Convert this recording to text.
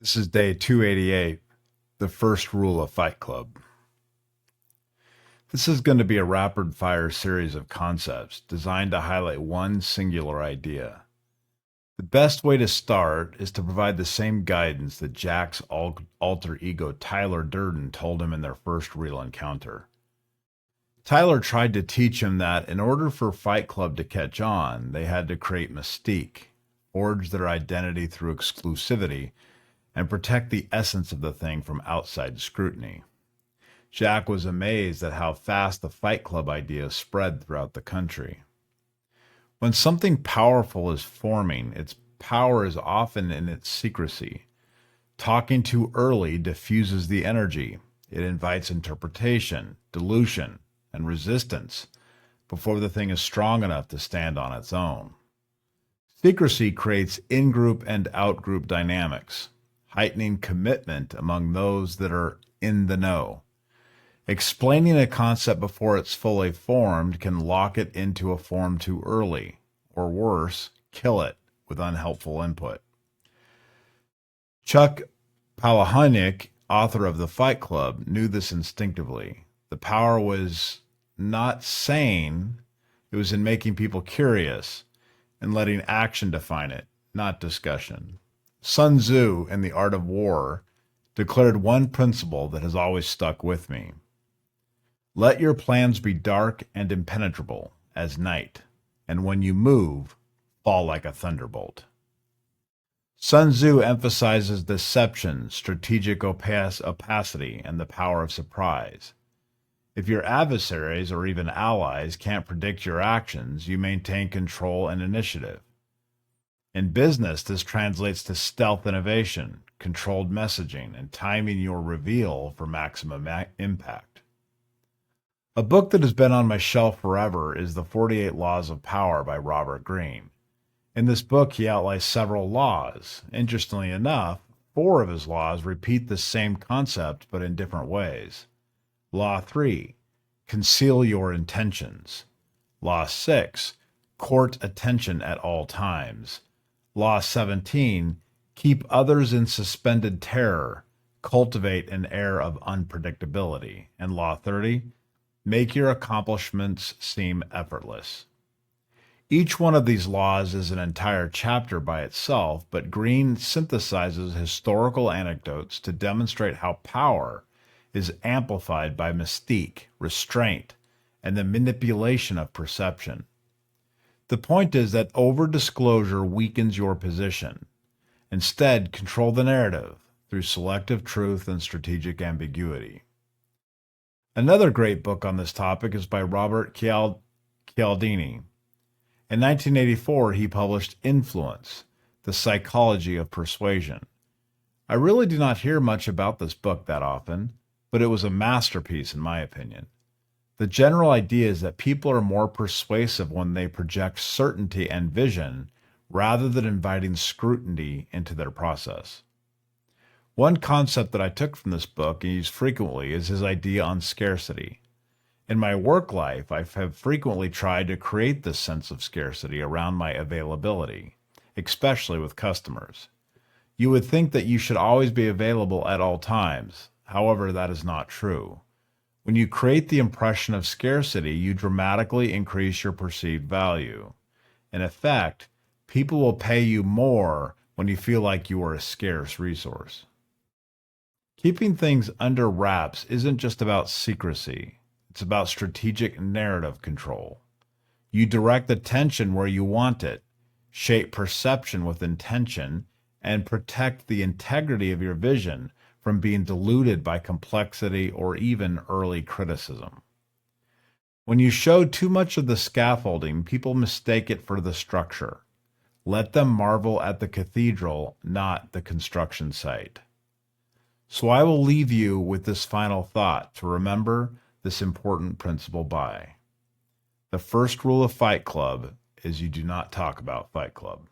This is day 288, the first rule of Fight Club. This is going to be a rapid fire series of concepts designed to highlight one singular idea. The best way to start is to provide the same guidance that Jack's alter ego Tyler Durden told him in their first real encounter. Tyler tried to teach him that in order for Fight Club to catch on, they had to create mystique, forge their identity through exclusivity, and protect the essence of the thing from outside scrutiny. Jack was amazed at how fast the Fight Club idea spread throughout the country. When something powerful is forming, its power is often in its secrecy. Talking too early diffuses the energy. It invites interpretation, dilution, and resistance before the thing is strong enough to stand on its own. Secrecy creates in-group and out-group dynamics, heightening commitment among those that are in the know. Explaining a concept before it's fully formed can lock it into a form too early, or worse, kill it with unhelpful input. Chuck Palahniuk, author of The Fight Club, knew this instinctively. The power was not saying, it was in making people curious and letting action define it, not discussion. Sun Tzu, in The Art of War, declared one principle that has always stuck with me. Let your plans be dark and impenetrable as night, and when you move, fall like a thunderbolt. Sun Tzu emphasizes deception, strategic opacity, and the power of surprise. If your adversaries or even allies can't predict your actions, you maintain control and initiative. In business, this translates to stealth innovation, controlled messaging, and timing your reveal for maximum impact. A book that has been on my shelf forever is The 48 Laws of Power by Robert Greene. In this book, he outlines several laws. Interestingly enough, 4 of his laws repeat the same concept but in different ways. Law 3, conceal your intentions. Law 6, court attention at all times. Law 17, keep others in suspended terror, cultivate an air of unpredictability. And Law 30, make your accomplishments seem effortless. Each one of these laws is an entire chapter by itself, but Greene synthesizes historical anecdotes to demonstrate how power is amplified by mystique, restraint, and the manipulation of perception. The point is that over-disclosure weakens your position. Instead, control the narrative through selective truth and strategic ambiguity. Another great book on this topic is by Robert Cialdini. In 1984, he published Influence, The Psychology of Persuasion. I really do not hear much about this book that often, but it was a masterpiece in my opinion. The general idea is that people are more persuasive when they project certainty and vision rather than inviting scrutiny into their process. One concept that I took from this book and use frequently is his idea on scarcity. In my work life, I have frequently tried to create this sense of scarcity around my availability, especially with customers. You would think that you should always be available at all times. However, that is not true. When you create the impression of scarcity, you dramatically increase your perceived value. In effect, people will pay you more when you feel like you are a scarce resource. Keeping things under wraps isn't just about secrecy. It's about strategic narrative control. You direct attention where you want it, shape perception with intention, and protect the integrity of your vision from being diluted by complexity or even early criticism. When you show too much of the scaffolding, people mistake it for the structure. Let them marvel at the cathedral, not the construction site. So I will leave you with this final thought to remember this important principle by. The first rule of Fight Club is you do not talk about Fight Club.